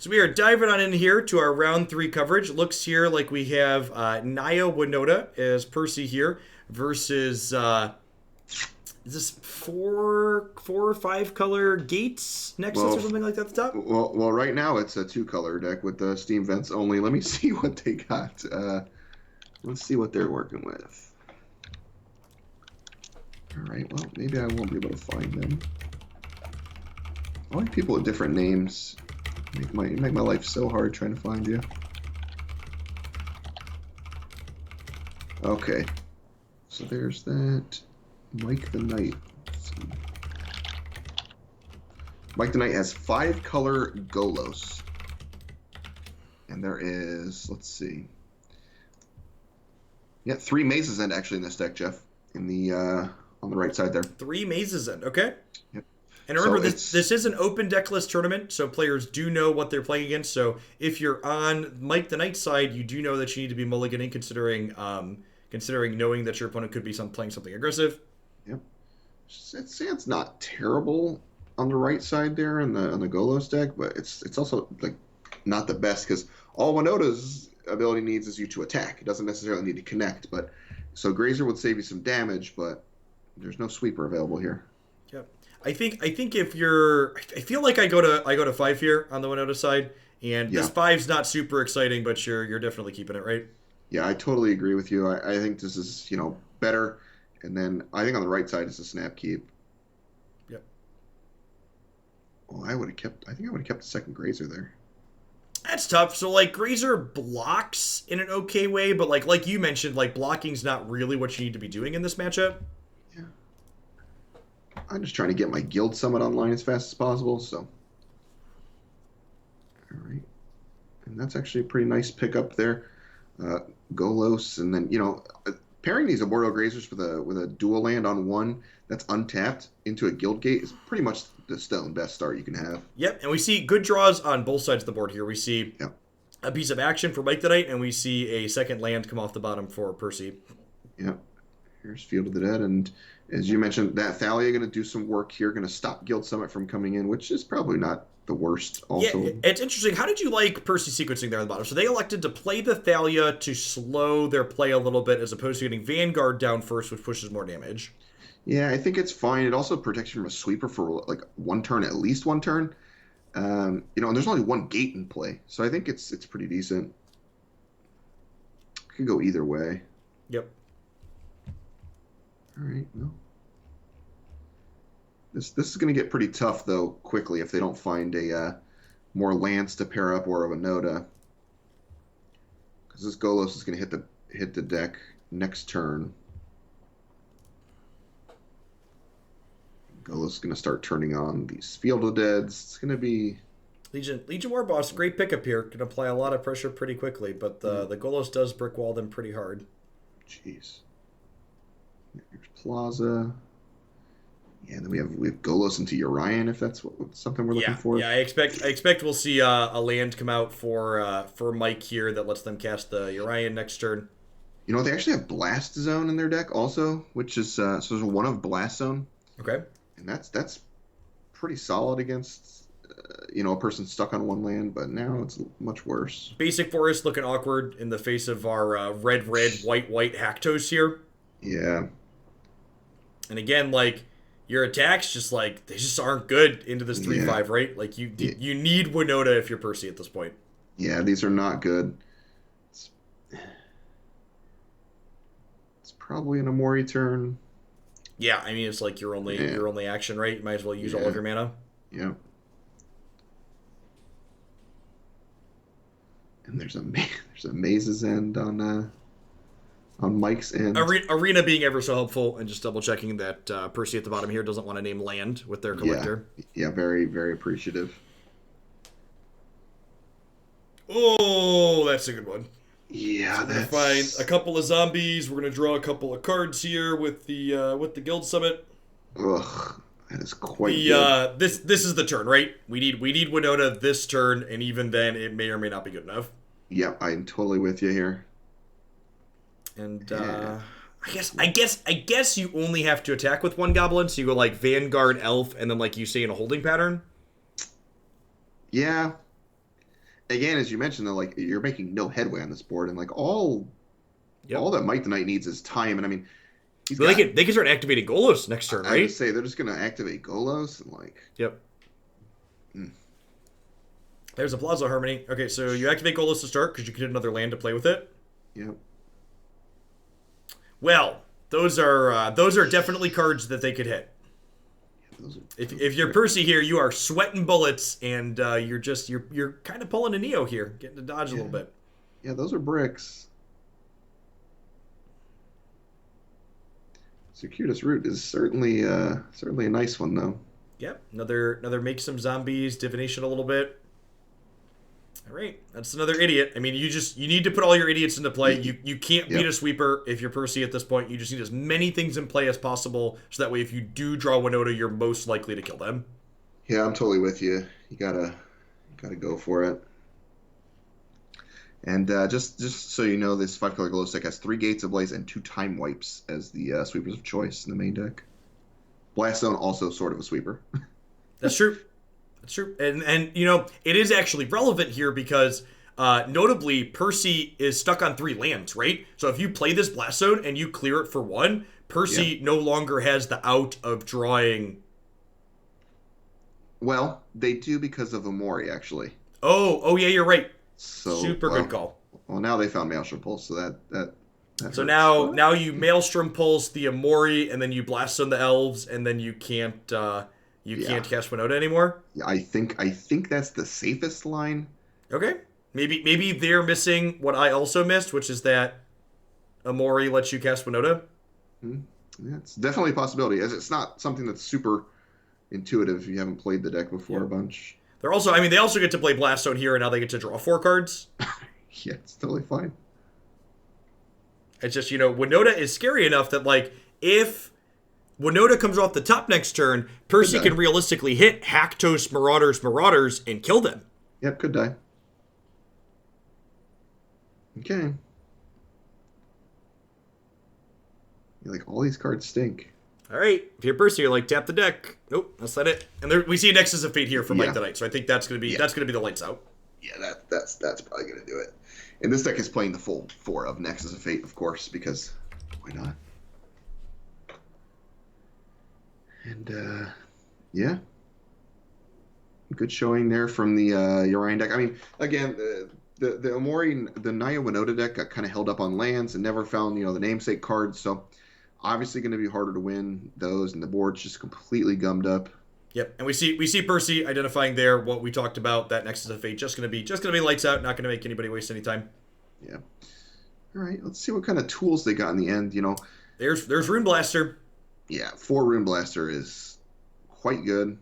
So we are diving on in here to our round 3 coverage. Looks here like we have Naya Winota as Percy here versus is this four or five color Gates Nexus or something like that at the top? Well, right now it's a 2-color deck with the Steam Vents only. Let me see what they got. Let's see what they're working with. All right. Well, maybe I won't be able to find them. I like people with different names. Make my life so hard trying to find you. Okay. So there's that. Mike the Knight. Let's see. Mike the Knight has 5-color Golos. And there is, let's see. Yeah, 3 Mazes End actually in this deck, Jeff. In the on the right side there. 3 Mazes End, okay. Yep. And remember, this is an open deck list tournament, so players do know what they're playing against. So if you're on Mike the Knight's side, you do know that you need to be mulliganing, considering knowing that your opponent could be playing something aggressive. Yep. It's not terrible on the right side there on the Golos deck, but it's also like not the best because all Winota's ability needs is you to attack. It doesn't necessarily need to connect, but so Grazer would save you some damage, but there's no sweeper available here. Yep. I think if you're, I feel like I go to 5 here on the Winota side, and this 5's not super exciting, but you're definitely keeping it, right? Yeah, I totally agree with you. I think this is better, and then I think on the right side is a snap keep. Yep. Well, I think I would have kept the second Grazer there. That's tough. So like Grazer blocks in an okay way, but like you mentioned, like blocking's not really what you need to be doing in this matchup. Yeah. I'm just trying to get my Guild Summit online as fast as possible, so. All right. And that's actually a pretty nice pickup there. Golos, and then, pairing these Arboreal Grazers with a dual land on one that's untapped into a Guildgate is pretty much the best start you can have. Yep, and we see good draws on both sides of the board here. We see a piece of action for Mike the Knight, and we see a second land come off the bottom for Percy. Yep. Here's Field of the Dead, and as you mentioned, that Thalia going to do some work here, going to stop Guild Summit from coming in, which is probably not the worst also. Yeah, it's interesting. How did you like Percy sequencing there on the bottom? So they elected to play the Thalia to slow their play a little bit as opposed to getting Vanguard down first, which pushes more damage. Yeah, I think it's fine. It also protects you from a sweeper for like one turn, at least one turn. And there's only one gate in play, so I think it's pretty decent. Could go either way. Yep. All right, well. This is going to get pretty tough, though, quickly if they don't find a more lands to pair up or a Winota. Because this Golos is going to hit the deck next turn. Golos is going to start turning on these Field of Deads. It's going to be... Legion War Boss, great pickup here. Can apply a lot of pressure pretty quickly, but the Golos does brick wall them pretty hard. Jeez. Here's Plaza. Yeah, and then we have Golos into Yorion if that's something we're looking for. Yeah, I expect we'll see a land come out for Mike here that lets them cast the Yorion next turn. They actually have Blast Zone in their deck also, which is so there's one of Blast Zone. Okay. And that's pretty solid against a person stuck on one land, but now it's much worse. Basic Forest looking awkward in the face of our red white Haktos here. Yeah. And again, like your attacks they just aren't good into this 3/5, right? Like you need Winota if you're Percy at this point. Yeah, these are not good. It's probably an Amori turn. Yeah, I mean it's like your only action, right? You might as well use all of your mana. Yeah. And there's a Maze's End on Mike's end. Arena being ever so helpful, and just double checking that Percy at the bottom here doesn't want to name land with their collector. Yeah, very, very appreciative. Oh, that's a good one. Yeah, so we're gonna find a couple of zombies. We're gonna draw a couple of cards here with the Guild Summit. Ugh, that is quite good. This is the turn, right? We need Winota this turn, and even then, it may or may not be good enough. Yeah, I'm totally with you here. And I guess you only have to attack with one goblin, so you go like Vanguard, Elf, and then like you say in a holding pattern. Yeah. again, as you mentioned, though, like you're making no headway on this board, and like Yep. all that Might the Knight needs is time. And I mean, he's Well, got. they can start activating Golos next turn, I would right? say they're just gonna activate Golos and like. Yep. Mm. There's a Plaza of Harmony. Okay, so you activate Golos to start because you can hit another land to play with it. Yep. Well, those are definitely cards that they could hit. If you're Percy here, you are sweating bullets, and you're kind of pulling a Neo here, getting to dodge a little bit. Yeah, those are bricks. Circuitous Route is certainly a nice one, though. Yep, another make some zombies, divination a little bit. All right, that's another idiot. I mean, you need to put all your idiots into play. You can't beat a sweeper if you're Percy at this point. You just need as many things in play as possible, so that way if you do draw Winota, you're most likely to kill them. Yeah, I'm totally with you. You gotta go for it. And just so you know, this 5-color glow stick has 3 Gates Ablaze and 2 Time Wipes as the sweepers of choice in the main deck. Blast Zone also sort of a sweeper. That's true. That's true. And you know, it is actually relevant here because notably Percy is stuck on 3 lands, right? So if you play this Blast Zone and you clear it for 1, Percy no longer has the out of drawing. Well, they do because of Amori, actually. Oh yeah, you're right. So Super good call. Well, now they found Maelstrom Pulse, so that so now you Maelstrom Pulse the Amori, and then you Blast on the Elves, and then you can't can't cast Winota anymore. Yeah, I think that's the safest line. Okay, maybe they're missing what I also missed, which is that Amori lets you cast Winota. Yeah, it's definitely a possibility, as it's not something that's super intuitive if you haven't played the deck before a bunch. They also get to play Blast Zone here, and now they get to draw 4 cards. Yeah, it's totally fine. It's just, Winota is scary enough that, like, if Winota comes off the top next turn, Percy can realistically hit Haktos Marauders and kill them. Yep, could die. Okay. Like, all these cards stink. All right, if you're Percy, you're like, tap the deck. Nope, that's not it. And we see a Nexus of Fate here for Might the Knight, so I think that's gonna be the lights out. Yeah, that's probably gonna do it. And this deck is playing the full 4 of Nexus of Fate, of course, because why not? And yeah, good showing there from the Yorion deck. I mean, again, the Amori, the Naya Winota deck got kind of held up on lands and never found the namesake cards, so. Obviously going to be harder to win those, and the board's just completely gummed up. Yep, and we see Percy identifying there what we talked about, that Nexus of Fate just going to be lights out, not going to make anybody waste any time. Yeah. All right, let's see what kind of tools they got in the end. There's Rune Blaster. Yeah, 4 Rune Blaster is quite good.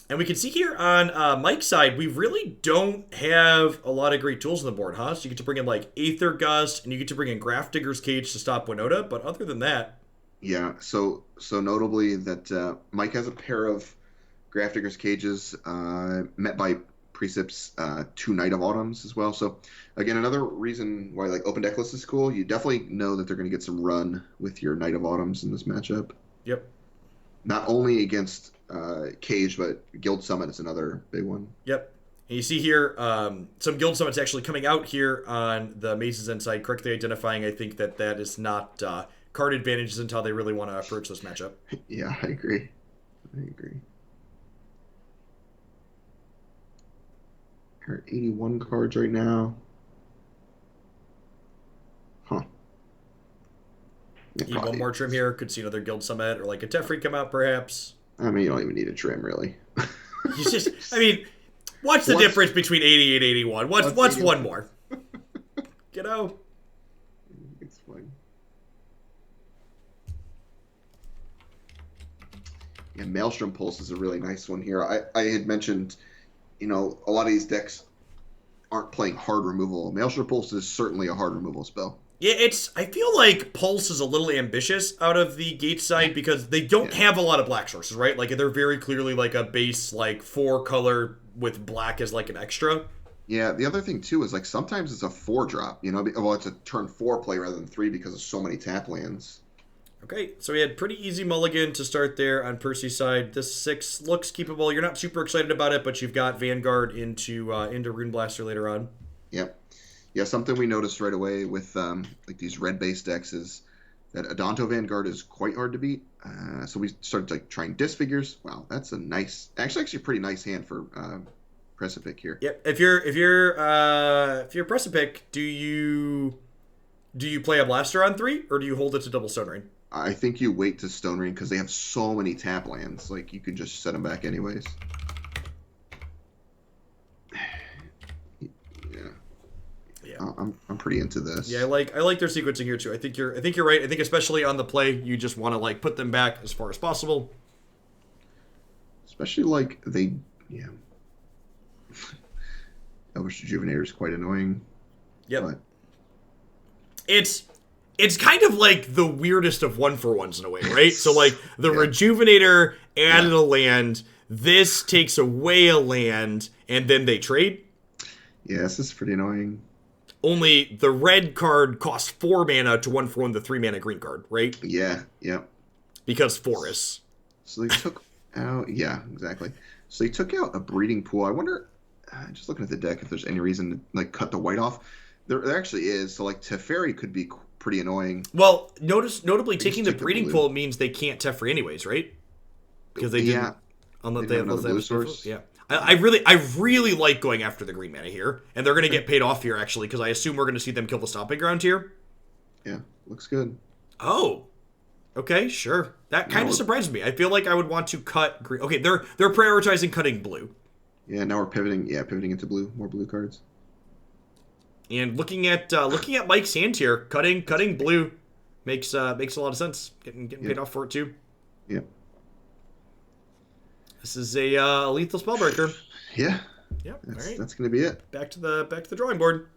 And we can see here on Mike's side, we really don't have a lot of great tools on the board, huh? So you get to bring in like Aether Gust, and you get to bring in Grafdigger's Cage to stop Winota, but other than that. Yeah, so notably that Mike has a pair of Grafdigger's Cages met by Precip's 2 Night of Autumns as well. So, again, another reason why like Open Deck List is cool. You definitely know that they're going to get some run with your Night of Autumns in this matchup. Yep. Not only against Cage, but Guild Summit is another big one. Yep. And you see here some Guild Summits actually coming out here on the Maze's End side, correctly identifying, I think, that is not... card advantages until they really want to approach this matchup. Yeah, I agree. We're at 81 cards right now. Huh. Need one more trim here. Could see another Guild Summit or like a Teferi come out, perhaps. I mean, you don't even need a trim, really. What's the difference between 80 and 81? What's one more? It's fine. Yeah, Maelstrom Pulse is a really nice one here. I had mentioned, a lot of these decks aren't playing hard removal. Maelstrom Pulse is certainly a hard removal spell. Yeah, I feel like Pulse is a little ambitious out of the Gate side because they don't have a lot of black sources, right? Like, they're very clearly like a base, like, 4-color with black as like an extra. Yeah, the other thing, too, is like sometimes it's a 4-drop, well, it's a turn 4 play rather than 3 because of so many tap lands. Okay, so we had pretty easy mulligan to start there on Percy's side. This 6 looks keepable. You're not super excited about it, but you've got Vanguard into Rune Blaster later on. Yep. Yeah, something we noticed right away with like these red-based decks is that Adanto Vanguard is quite hard to beat. So we started like trying disfigures. Wow, that's a nice, actually pretty nice hand for Precipic here. Yep. If you're Precipic, do you play a blaster on 3 or do you hold it to double Stone Rain? I think you wait to Stone Rain because they have so many tap lands. Like you can just set them back anyways. Yeah, I'm pretty into this. Yeah, I like their sequencing here too. I think you're right. I think especially on the play, you just want to like put them back as far as possible. Especially like Elvish Rejuvenator is quite annoying. Yep. But... It's kind of like the weirdest of 1-for-1s in a way, right? So like the Rejuvenator added a land, this takes away a land, and then they trade. Yeah, this is pretty annoying. Only the red card costs 4 mana to 1-for-1 the 3 mana green card, right? Yeah, yeah. Because forests. So they took out, yeah, exactly. So they took out a breeding pool. I wonder, just looking at the deck, if there's any reason to like cut the white off. There actually is. So like Teferi could be pretty annoying. Well, notably taking the breeding pool means they can't Teferi anyways, right? Because they didn't. Unless they have blue source. Yeah. I really like going after the green mana here, and they're going to get paid off here actually, because I assume we're going to see them kill the Stomping Ground here. Yeah, looks good. Oh, okay, sure. That kind of surprised me. I feel like I would want to cut green. Okay, they're prioritizing cutting blue. Yeah, now we're pivoting. Yeah, pivoting into blue. More blue cards. And looking at Mike's hand here, cutting blue makes a lot of sense. Getting paid off for it too. Yep. This is a lethal spellbreaker. Yeah. Yep. That's, all right. That's gonna be it. Back to the drawing board.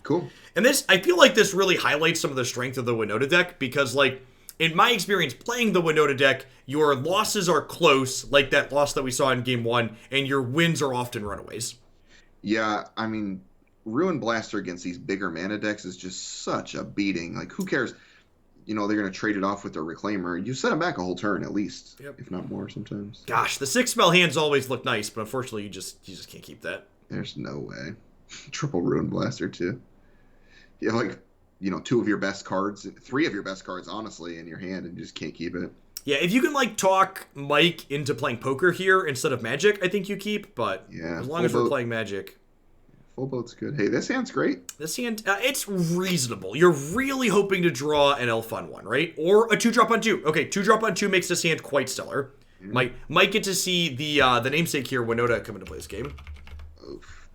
Cool. And this, I feel like this really highlights some of the strength of the Winota deck, because like in my experience playing the Winota deck, your losses are close, like that loss that we saw in game 1, and your wins are often runaways. Yeah, I mean, Ruin Blaster against these bigger mana decks is just such a beating. Like, who cares? You know, they're going to trade it off with their Reclaimer. You set them back a whole turn at least, if not more sometimes. Gosh, the 6-spell hands always look nice, but unfortunately you just can't keep that. There's no way. Triple Ruin Blaster, too. You have, like, you know, 2 of your best cards, 3 of your best cards, honestly, in your hand, and you just can't keep it. Yeah, if you can, like, talk Mike into playing poker here instead of Magic, I think you keep, but as long as we're playing Magic... Full boat's good. Hey, this hand's great. This hand, it's reasonable. You're really hoping to draw an elf on 1, right? Or a 2-drop on 2. Okay, 2-drop on 2 makes this hand quite stellar. Yeah. Might get to see the namesake here, Winota, come into play this game. Oof.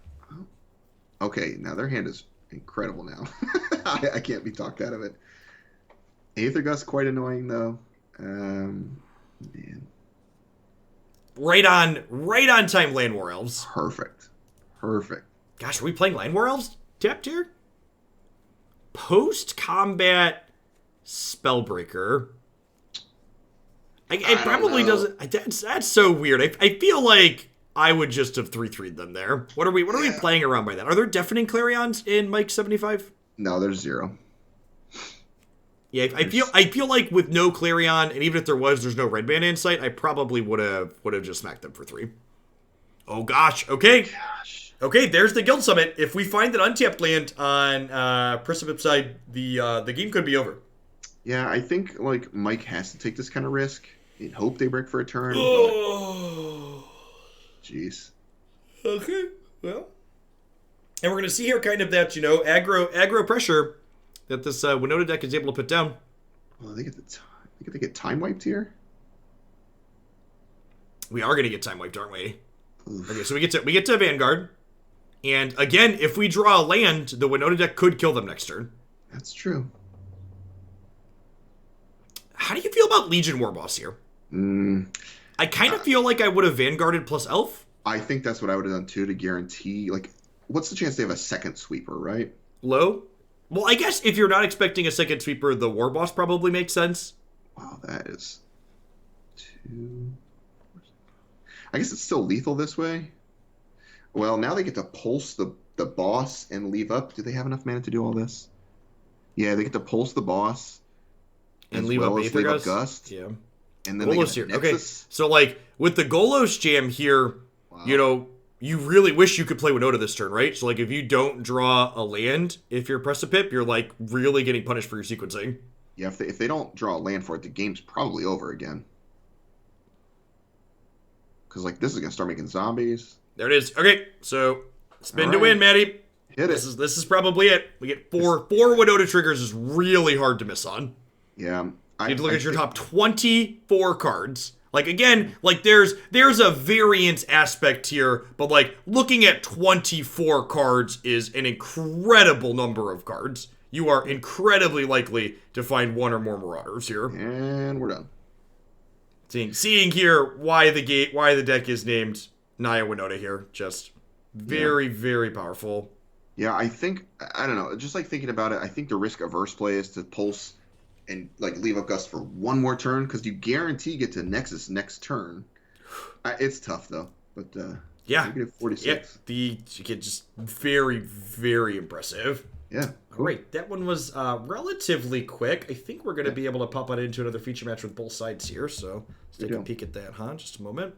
Okay, now their hand is incredible now. I can't be talked out of it. Aether Gust, quite annoying, though. Man. Right on time, Land War Elves. Perfect. Gosh, are we playing Land War Elves tapped here? Post-combat Spellbreaker. It probably doesn't... That's so weird. I feel like I would just have 3-3'd them there. What are we playing around by that? Are there Deafening Clarions in Mike 75? No, there's 0. Yeah, I feel like with no Clarion, and even if there was, there's no red mana in sight, I probably would have just smacked them for 3. Oh gosh, okay. Okay, there's the Guild Summit. If we find an untapped land on Precipit's side, the game could be over. Yeah, I think like Mike has to take this kind of risk and hope they break for a turn. Jeez. Okay, well. And we're going to see here kind of that, you know, aggro pressure that this Winota deck is able to put down. Well, they get time wiped here. We are going to get time wiped, aren't we? Oof. Okay, so we get to Vanguard. And again, if we draw a land, the Winota deck could kill them next turn. That's true. How do you feel about Legion Warboss here? I kind of feel like I would have Vanguarded plus Elf. I think that's what I would have done too, to guarantee. Like, what's the chance they have a second sweeper, right? Low? Well, I guess if you're not expecting a second sweeper, the Warboss probably makes sense. Wow, that is 2. I guess it's still lethal this way. Well, now they get to pulse the boss and leave up. Do they have enough mana to do all this? Yeah, they get to pulse the boss. And as leave well up as Aether leave up Gust. Gust. Yeah. And then Golos they here. get a Okay. Nexus. So, like, with the Golos jam here, you know, you really wish you could play Winota this turn, right? So, like, if you don't draw a land, if you're Precipip, you're, like, really getting punished for your sequencing. Yeah, if they don't draw a land for it, the game's probably over again. Because, like, this is going to start making zombies. There it is. Okay, so spin to All right. win, Maddie. Hit This it. is probably it. We get four Winota triggers is really hard to miss on. Yeah. You have to look at your top 24 cards. Like, again, like, there's a variance aspect here, but, like, looking at 24 cards is an incredible number of cards. You are incredibly likely to find one or more Marauders here. And we're done. Seeing here why the deck is named Naya Winota here. Just very, very powerful. Yeah, I don't know, just like thinking about it, I think the risk-averse play is to pulse and, like, leave up Gust for one more turn, because you guarantee get to Nexus next turn. It's tough, though, but yeah. negative 46. Yeah, you get just very, very impressive. Yeah. All right, that one was relatively quick. I think we're going to be able to pop on into another feature match with both sides here, so let's take a peek at that, huh? Just a moment.